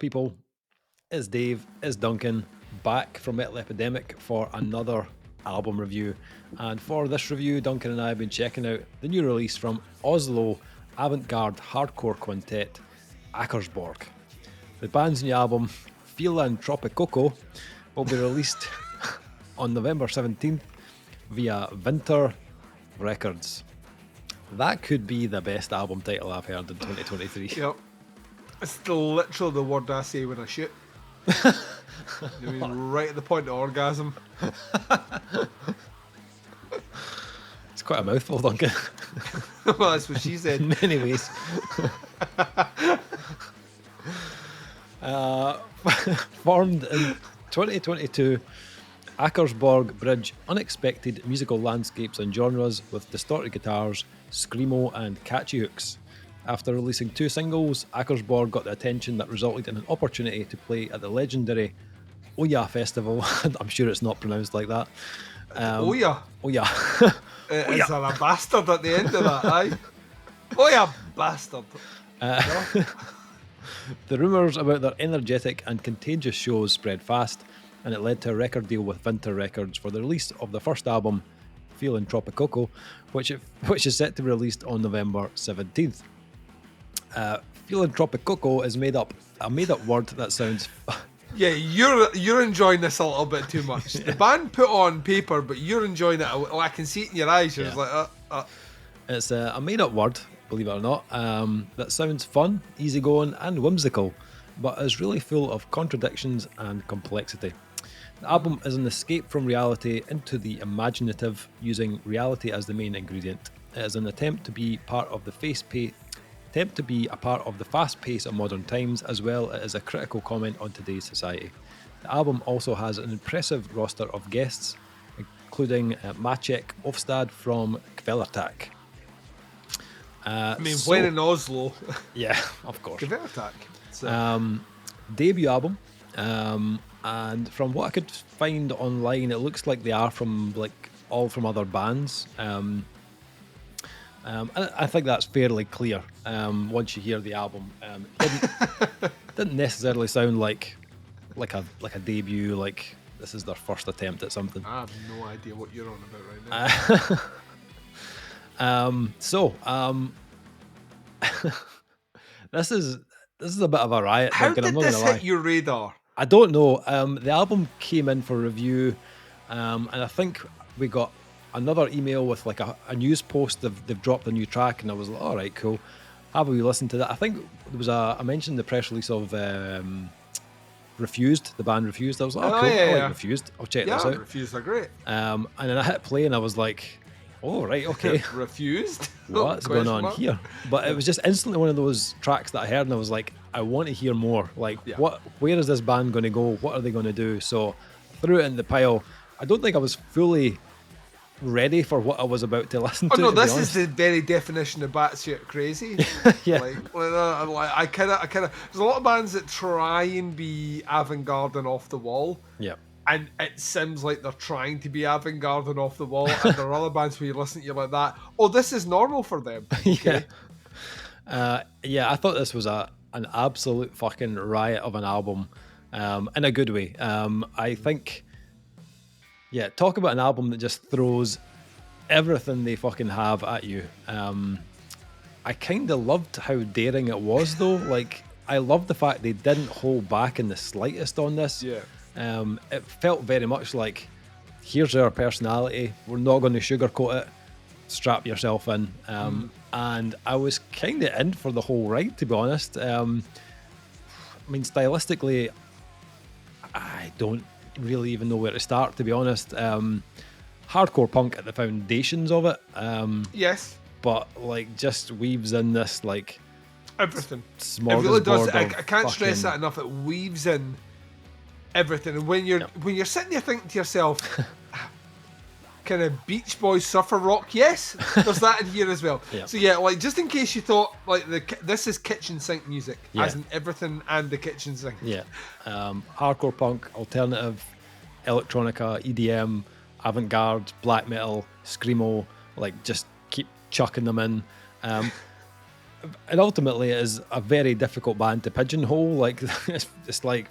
people? It's Dave, it's Duncan, back from Epidemic for another album review. And for this review, Duncan and I have been checking out the new release from Oslo Avant-Garde hardcore quintet, Akersborg. The band's new album, Feelantropicoco, will be released on November 17th via Vinter Records. That could be the best album title I've heard in 2023. Yep. It's literally the word I say when I shoot. I mean, right at the point of orgasm. It's quite a mouthful, Duncan. Well, that's what she said. In many ways. Formed in 2022, Akersborg bridge unexpected musical landscapes and genres with distorted guitars, screamo and catchy hooks. After releasing 2 singles, Akersborg got the attention that resulted in an opportunity to play at the legendary Oya Festival. I'm sure it's not pronounced like that. Oya. Oya. Is there a bastard at the end of that, aye? Oya bastard. The rumours about their energetic and contagious shows spread fast, and it led to a record deal with Vinter Records for the release of the first album, Feelantropicoco, which is set to be released on November 17th. Feelantropicoco is a made-up word that sounds... Yeah, you're enjoying this a little bit too much. The band put on paper, but you're enjoying it. I can see it in your eyes. You're just like, It's a made-up word, believe it or not, that sounds fun, easygoing and whimsical, but is really full of contradictions and complexity. The album is an escape from reality into the imaginative, using reality as the main ingredient. It is an attempt to be part of the fast pace of modern times, as well as a critical comment on today's society. The album also has an impressive roster of guests, including Maciek Ofstad from Kvelertak. When in Oslo. Yeah, of course. Kvelertak. Debut album, and from what I could find online, it looks like they are from all from other bands. I think that's fairly clear once you hear the album. Didn't necessarily sound like a debut, like this is their first attempt at something. I have no idea what you're on about right now. This is a bit of a riot. How Duncan, did I'm not this gonna lie. hit your radar? I don't know. The album came in for review, and I think we got another email with like a news post. They've dropped a new track, and I was like, all right, cool. Have we listened to that? I think there was I mentioned the press release of Refused, the band Refused. I was like, oh, cool, I like Refused. I'll check this out. Refused are great. And then I hit play, and I was like, oh, right, okay. Refused? What's going on here? But it was just instantly one of those tracks that I heard, and I was like, I want to hear more. Like, where is this band going to go? What are they going to do? So I threw it in the pile. I don't think I was fully ready for what I was about to listen to. Oh no, this is the very definition of batshit crazy. Yeah. I kind of. There's a lot of bands that try and be avant-garde and off the wall. Yeah. And it seems like they're trying to be avant-garde and off the wall, and there are other bands where you listen to you like that. Oh, this is normal for them. Okay? I thought this was an absolute fucking riot of an album, in a good way. I think, talk about an album that just throws everything they fucking have at you. I kind of loved how daring it was, though. Like, I loved the fact they didn't hold back in the slightest on this. Yeah. It felt very much like, here's our personality, we're not going to sugarcoat it, strap yourself in. And I was kind of in for the whole ride, to be honest. I mean, stylistically, I don't really even know where to start, to be honest. Hardcore punk at the foundations of it. Yes. But like just weaves in this like everything. It really does. I can't stress that enough. It weaves in everything, and when you're sitting there thinking to yourself, kind of Beach Boys surfer rock, yes, there's that in here as well. So like just in case you thought like this is kitchen sink music, as in everything and the kitchen sink. Hardcore punk, alternative, electronica, EDM, avant-garde, black metal, screamo, like just keep chucking them in. and ultimately it is a very difficult band to pigeonhole. Like it's like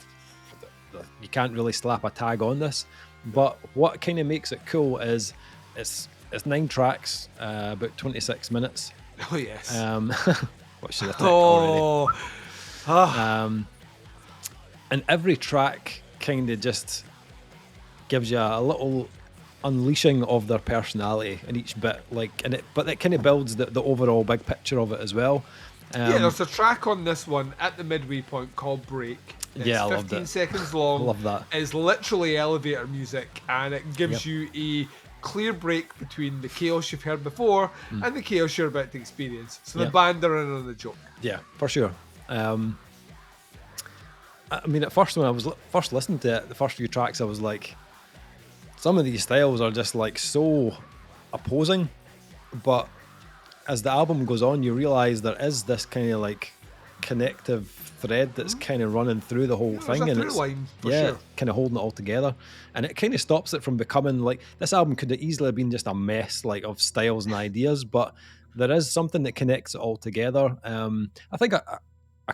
you can't really slap a tag on this. But what kind of makes it cool is it's 9 tracks, about 26 minutes. Oh yes. What should I take already? Ah. And every track kind of just gives you a little unleashing of their personality in each bit, but it kind of builds the overall big picture of it as well. There's a track on this one at the midway point called Break. It's I loved 15 it. seconds long. I love that. It's literally elevator music, and it gives you a clear break between the chaos you've heard before and the chaos you're about to experience. So the band are in on the joke. Yeah, for sure. I mean, at first when I was first listening to it, the first few tracks, I was like, some of these styles are just like so opposing, but as the album goes on, you realize there is this kind of like connective thread that's kind of running through the whole thing, and it's line, sure. Kind of holding it all together, and it kind of stops it from becoming like, this album could have easily been just a mess like of styles and ideas, but there is something that connects it all together. I think a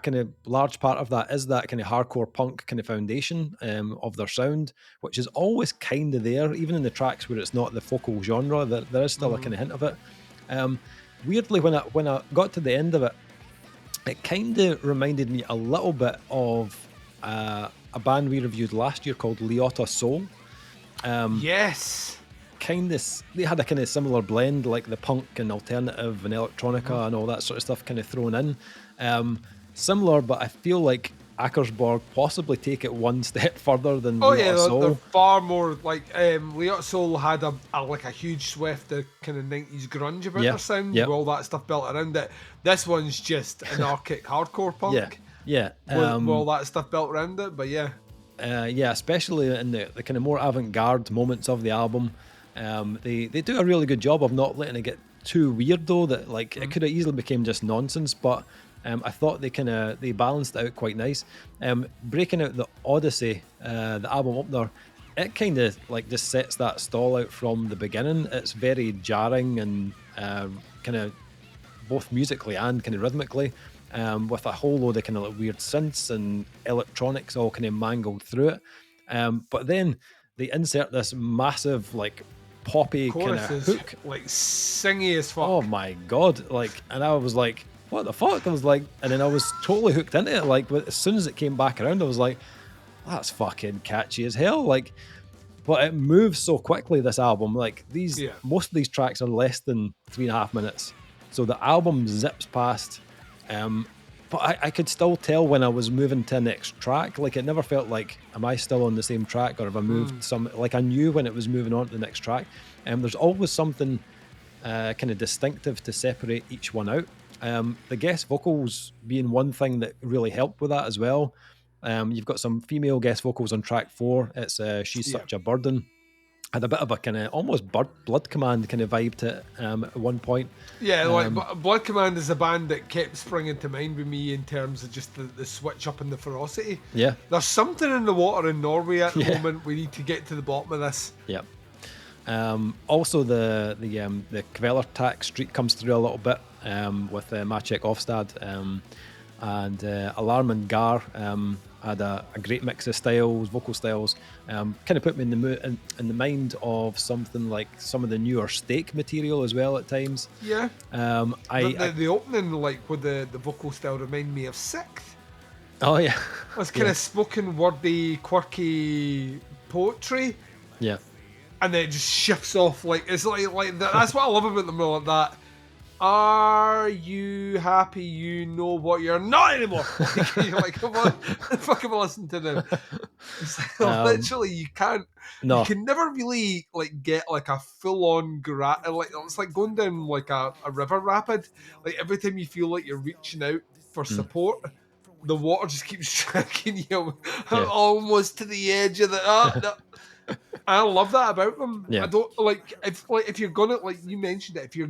kind of large part of that is that kind of hardcore punk kind of foundation of their sound, which is always kind of there, even in the tracks where it's not the focal genre. There is still a kind of hint of it. Weirdly, when I got to the end of it, it kind of reminded me a little bit of a band we reviewed last year called LIOTTA SEOUL. Yes. They had a kind of similar blend, like the punk and alternative and electronica and all that sort of stuff kind of thrown in. Similar, but I feel like Akersborg possibly take it one step further than LIOTTA SEOUL. They're far more like LIOTTA SEOUL had a huge swift of kind of 90s grunge about their sound, with all that stuff built around it. This one's just anarchic hardcore punk. With all that stuff built around it, but especially in the kind of more avant-garde moments of the album. They do a really good job of not letting it get too weird, though, that like it could have easily became just nonsense, but I thought they balanced it out quite nice. Breaking out the Odyssey, the album opener, it kind of like just sets that stall out from the beginning. It's very jarring and kind of both musically and kind of rhythmically, with a whole load of kind of like weird synths and electronics all kind of mangled through it. But then they insert this massive like poppy kind of hook, like singy as fuck. Oh my god! And I was like, what the fuck? I was like, and then I was totally hooked into it. Like, as soon as it came back around, I was like, that's fucking catchy as hell. Like, but it moves so quickly, this album. Like, most of these tracks are less than 3.5 minutes. So the album zips past. But I could still tell when I was moving to the next track. Like, it never felt like, am I still on the same track, or have I moved some? Like, I knew when it was moving on to the next track. There's always something kind of distinctive to separate each one out. The guest vocals being one thing that really helped with that as well. You've got some female guest vocals on track 4. It's She's Such a Burden. Had a bit of a kind of almost Blood Command kind of vibe to it at one point. Blood Command is a band that kept springing to mind with me in terms of just the switch up in the ferocity. Yeah. There's something in the water in Norway at the moment. We need to get to the bottom of this. Yep. Also, the Kvelertak streak comes through a little bit with Maciek Ofstad, and Alarm and Gar had a great mix of styles, vocal styles. Kind of put me in the mind of something like some of the newer Steak material as well at times. Yeah. The opening, like with the vocal style, remind me of Sixth. Oh yeah. It's kind of spoken wordy, quirky poetry. Yeah. And then it just shifts off, like it's like that's what I love about them, like that. Are you happy you know what you're not anymore? You're like, come on, fucking listen to them. It's like, literally, you can't. No. You can never really like get like a full-on like it's like going down like a river rapid. Like every time you feel like you're reaching out for support, the water just keeps dragging you almost to the edge of the. No. I love that about them. Yeah. I don't if you're gonna, like you mentioned it, if you're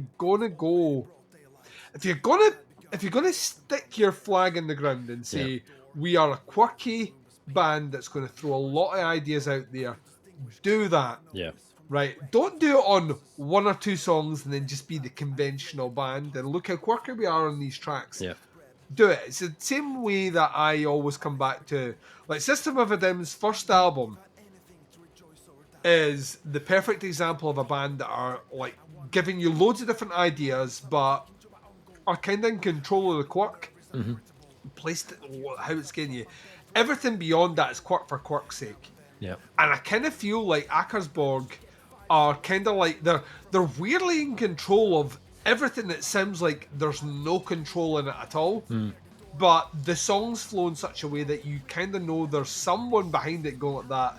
gonna stick your flag in the ground and say we are a quirky band that's going to throw a lot of ideas out there, do that. Yeah. right? Don't do it on one or two songs and then just be the conventional band. And look how quirky we are on these tracks. Yeah. Do it. It's the same way that I always come back to, like, System of a Down's first album is the perfect example of a band that are like giving you loads of different ideas, but are kind of in control of the quirk. Placed it, how it's getting you. Everything beyond that is quirk for quirk's sake. Yeah. And I kind of feel like Akersborg are kind of like they're weirdly in control of everything that sounds like there's no control in it at all. But the songs flow in such a way that you kind of know there's someone behind it going like that.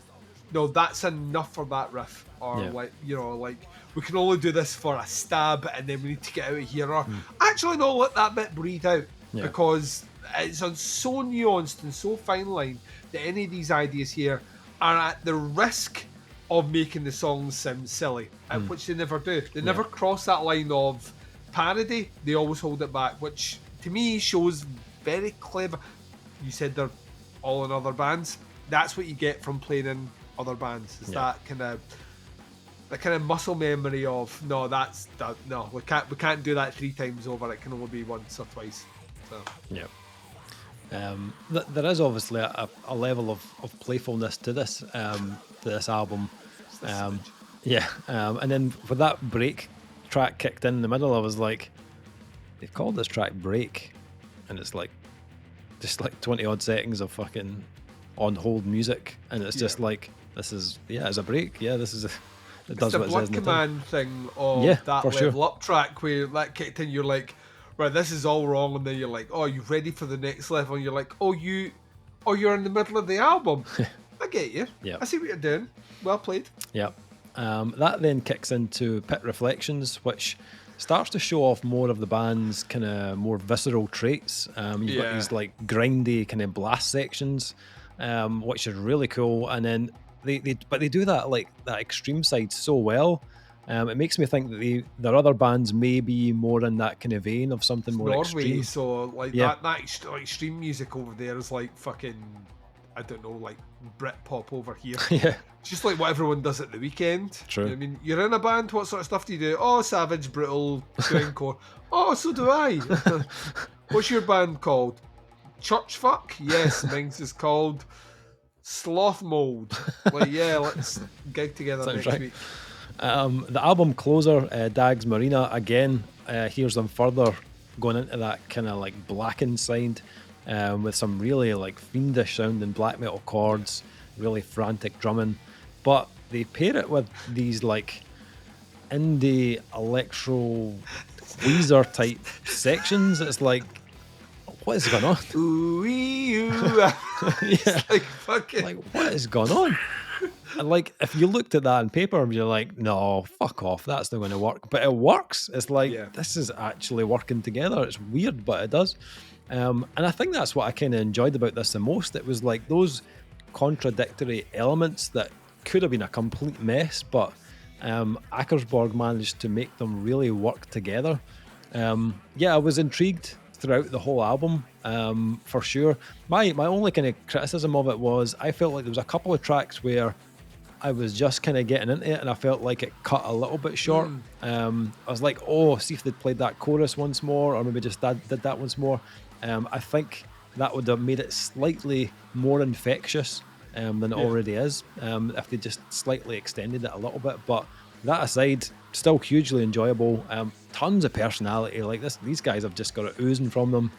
No, that's enough for that riff. Or like, you know, like we can only do this for a stab and then we need to get out of here. Or actually no, let that bit breathe out. Because it's on so nuanced and so fine line that any of these ideas here are at the risk of making the songs sound silly, which they never do. They never cross that line of parody. They always hold it back, which to me shows very clever. You said they're all in other bands. That's what you get from playing in other bands. Is that kind of muscle memory of no, we can't do that 3 times over. It can only be once or twice. So. Yeah. There is obviously a level of playfulness to this album. And then when that break track kicked in the middle, I was like, they've called this track Break, and it's like just like 20 odd seconds of fucking on hold music, and it's just like, this is it's a break. This is it does what it says in the Command thing of that level up track where that kicked in. You're like, right, this is all wrong, and then you're like, oh, you ready for the next level? And you're like, you're in the middle of the album. I get you. I see what you're doing. Well played. That then kicks into Pit Reflections, which starts to show off more of the band's kind of more visceral traits. You've got these like grindy kind of blast sections, which is really cool. And then they do that like that extreme side so well. It makes me think that their other bands may be more in that kind of vein of something more Norway, extreme. So like that extreme music over there is like fucking, I don't know, like Britpop over here. Just like what everyone does at the weekend. True. You know what I mean, you're in a band, what sort of stuff do you do? Oh, savage, brutal, grindcore. Oh, so do I. What's your band called? Church Fuck? Yes, mine's is called Sloth Mold. Like, let's gig together next week. The album closer, Dags Marina, again, hears them further going into that kind of like blackened side, with some really like fiendish sounding black metal chords, really frantic drumming, but they pair it with these like indie electro Weezer type sections. It's like, what is going on? Ooh, like fucking, like, what is going on? And like, if you looked at that on paper, you're like, no, fuck off, that's not going to work. But it works. It's like, this is actually working together. It's weird, but it does. And I think that's what I kind of enjoyed about this the most. It was like those contradictory elements that could have been a complete mess, but Akersborg managed to make them really work together. I was intrigued throughout the whole album, for sure. My only kind of criticism of it was I felt like there was a couple of tracks where I was just kind of getting into it and I felt like it cut a little bit short. I was like, see if they'd played that chorus once more, or maybe just did that once more. I think that would have made it slightly more infectious than it already is, if they just slightly extended it a little bit. But that aside, still hugely enjoyable. Tons of personality. Like these guys have just got it oozing from them.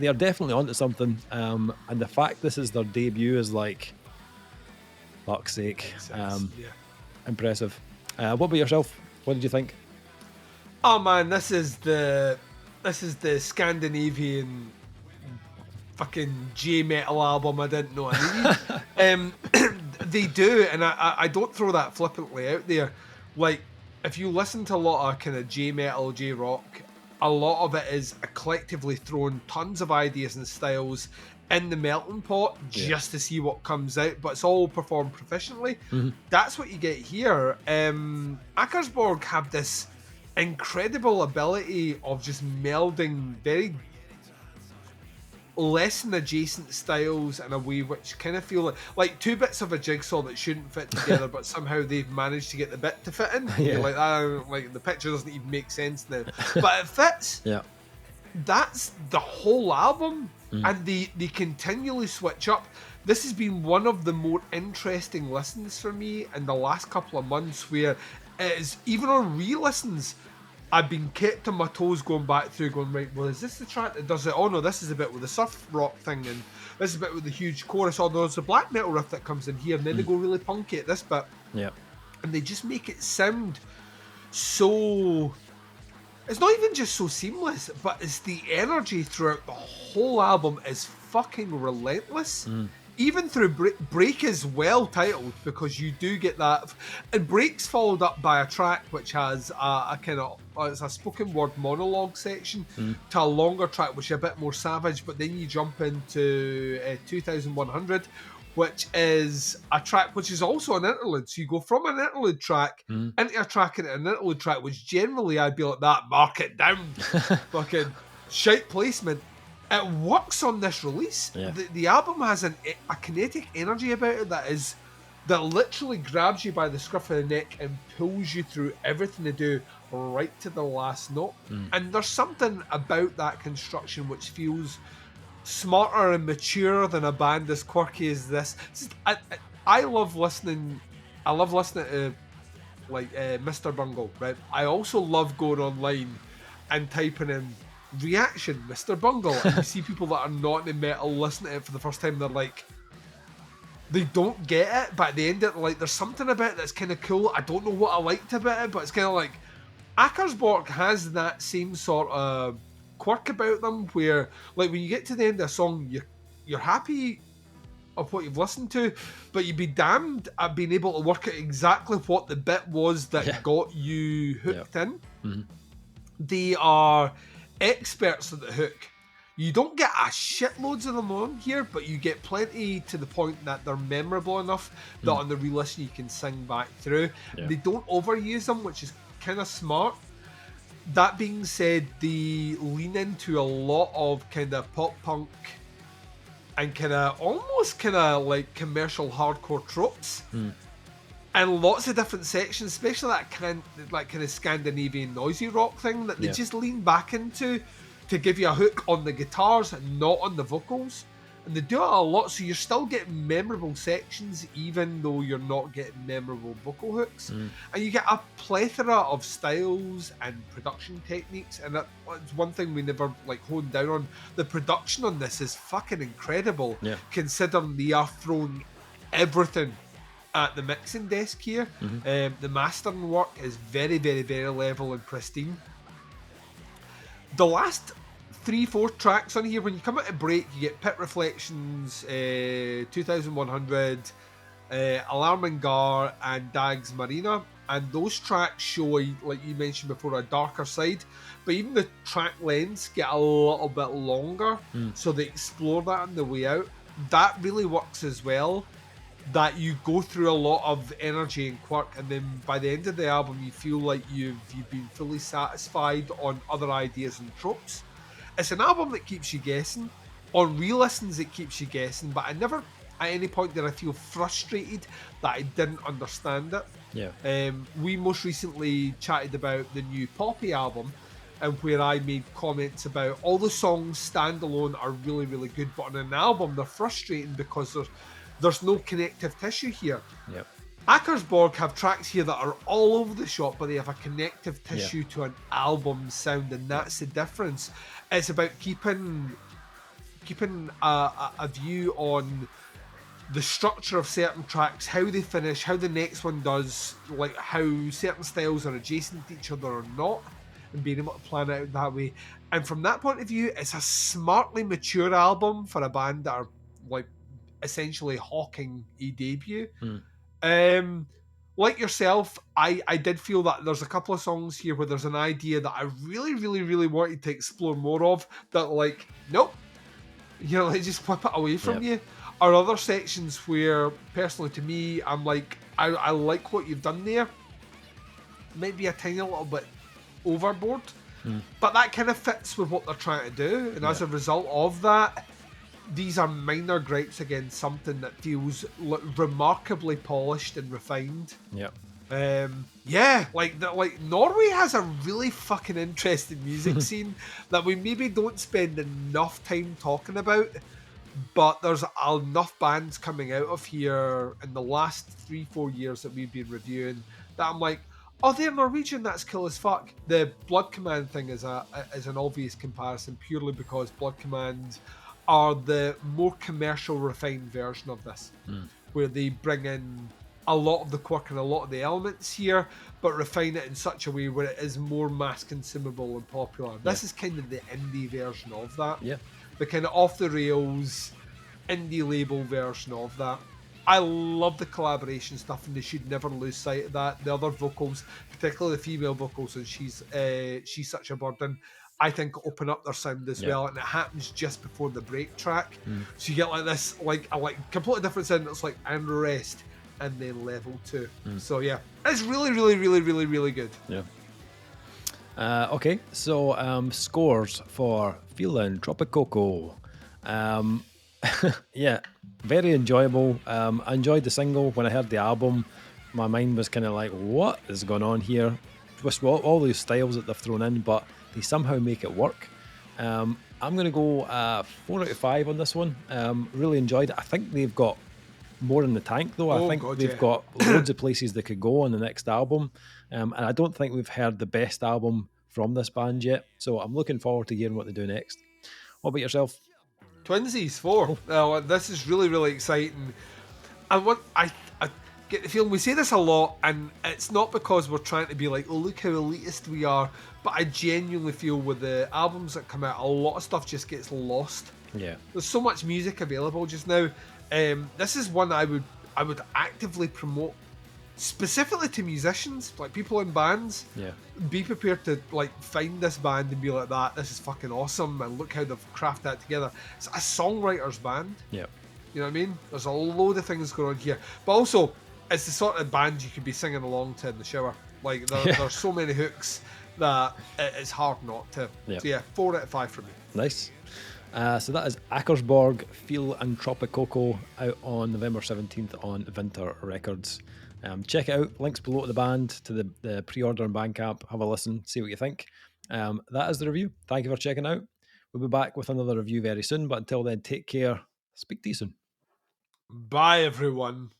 They are definitely onto something. And the fact this is their debut is like, fuck's sake, impressive. What about yourself? What did you think? Oh man, this is the Scandinavian fucking J-metal album I didn't know I needed. They do, and I don't throw that flippantly out there. Like, if you listen to a lot of kind of J-metal, J-rock, a lot of it is collectively throwing tons of ideas and styles in the melting pot just to see what comes out, but it's all performed proficiently. That's what you get here. Akersborg have this incredible ability of just melding very lesson adjacent styles in a way which kind of feel like two bits of a jigsaw that shouldn't fit together, but somehow they've managed to get the bit to fit in. Yeah. You're like, like the picture doesn't even make sense now, but it fits. Yeah. That's the whole album, and they continually switch up. This has been one of the more interesting listens for me in the last couple of months, where it is, even on re-listens, I've been kept on my toes going back through, going, right, well, is this the track that does it? Oh no, this is a bit with the surf rock thing, and this is a bit with the huge chorus. Oh, there's a black metal riff that comes in here, and then they go really punky at this bit. Yeah. And they just make it sound so... It's not even just so seamless, but it's the energy throughout the whole album is fucking relentless. Even through Break is well titled, because you do get that. And Break's followed up by a track which has a kind of, it's a spoken word monologue section to a longer track which is a bit more savage, but then you jump into 2100, which is a track which is also an interlude. So you go from an interlude track into a track into an interlude track, which generally I'd be like, that, mark it down. Fucking shite placement. It works on this release. Yeah. The album has a kinetic energy about it that literally grabs you by the scruff of the neck and pulls you through everything they do right to the last note. And there's something about that construction which feels smarter and mature than a band as quirky as this. I love listening to like Mr. Bungle, right? I also love going online and typing in reaction Mr. Bungle, and you see people that are not in metal listen to it for the first time. They're like, they don't get it, but at the end of it, like, there's something about it that's kind of cool. I don't know what I liked about it, but it's kind of like Akersborg has that same sort of quirk about them, where like when you get to the end of a song, you're happy of what you've listened to, but you'd be damned at being able to work out exactly what the bit was that got you hooked in. They are experts at the hook. You don't get a shitloads of them on here, but you get plenty to the point that they're memorable enough that on the re-listen you can sing back through. They don't overuse them, which is kind of smart. That being said, they lean into a lot of kind of pop punk and kind of almost kind of like commercial hardcore tropes. And lots of different sections, especially that kind of Scandinavian noisy rock thing that they just lean back into to give you a hook on the guitars and not on the vocals. And they do it a lot, so you're still getting memorable sections even though you're not getting memorable vocal hooks. And you get a plethora of styles and production techniques, and that's one thing we never like honed down on. The production on this is fucking incredible, considering they are throwing everything at the mixing desk here. The mastering work is very, very, very level and pristine. The last 3-4 tracks on here, when you come out of Break, you get Pit Reflections, 2100, Alarm-Gar, and Dag's Marina, and those tracks show, like you mentioned before, a darker side, but even the track lengths get a little bit longer, so they explore that on the way out. That really works as well, that you go through a lot of energy and quirk, and then by the end of the album you feel like you've been fully satisfied on other ideas and tropes. It's an album that keeps you guessing. On re-listens it keeps you guessing, but I never at any point did I feel frustrated that I didn't understand it. We most recently chatted about the new Poppy album, and where I made comments about all the songs standalone are really, really good, but on an album they're frustrating because there's no connective tissue here. Akersborg have tracks here that are all over the shop, but they have a connective tissue to an album sound, and that's the difference. It's about keeping a view on the structure of certain tracks, how they finish, how the next one does, like how certain styles are adjacent to each other or not, and being able to plan it out that way. And from that point of view, it's a smartly mature album for a band that are like essentially hawking a debut. Like yourself, I did feel that there's a couple of songs here where there's an idea that I really, really, really wanted to explore more of, that like, nope, you know, like just whip it away from you. Or other sections where, personally to me, I'm like, I like what you've done there. Maybe a tiny little bit overboard, but that kind of fits with what they're trying to do, and as a result of that, these are minor gripes against something that feels remarkably polished and refined. Yeah. Like Norway has a really fucking interesting music scene that we maybe don't spend enough time talking about, but there's enough bands coming out of here in the last 3-4 years that we've been reviewing that I'm like, oh, they're Norwegian, that's cool as fuck. The Blood Command thing is an obvious comparison purely because Blood Command are the more commercial refined version of this, where they bring in a lot of the quirk and a lot of the elements here, but refine it in such a way where it is more mass consumable and popular. This is kind of the indie version of that. Yeah. The kind of off the rails indie label version of that. I love the collaboration stuff, and they should never lose sight of that. The other vocals, particularly the female vocals, and she's such a burden, I think open up their sound as well, and it happens just before the break track. So you get like this, like a completely different sound. It's like and rest, and then level 2. So yeah, it's really, really, really, really, really good. Yeah. Okay, so scores for Feelantropicoco. Yeah, very enjoyable. I enjoyed the single. When I heard the album, my mind was kind of like, what is going on here? With all these styles that they've thrown in, but they somehow make it work. I'm going to go 4 out of 5 on this one. Really enjoyed it. I think they've got more in the tank, though. I think they've got loads of places they could go on the next album. And I don't think we've heard the best album from this band yet. So I'm looking forward to hearing what they do next. What about yourself? Twinsies 4. This is really, really exciting. And what I get the feeling, we say this a lot, and it's not because we're trying to be like, oh, look how elitist we are, but I genuinely feel with the albums that come out, a lot of stuff just gets lost. Yeah. There's so much music available just now. This is one I would actively promote, specifically to musicians, like people in bands. Yeah. Be prepared to like find this band and be like, this is fucking awesome, and look how they've crafted that together. It's a songwriter's band. Yeah. You know what I mean? There's a load of things going on here, but also it's the sort of band you could be singing along to in the shower. Like there's so many hooks that it's hard not to. Yeah. So yeah, 4 out of 5 for me. Nice. So that is Akersborg, Feelantropicoco, out on November 17th on Vinter Records. Check it out. Links below to the band, to the pre-order and Bandcamp. Have a listen, see what you think. That is the review. Thank you for checking out. We'll be back with another review very soon, but until then, take care. Speak to you soon. Bye, everyone.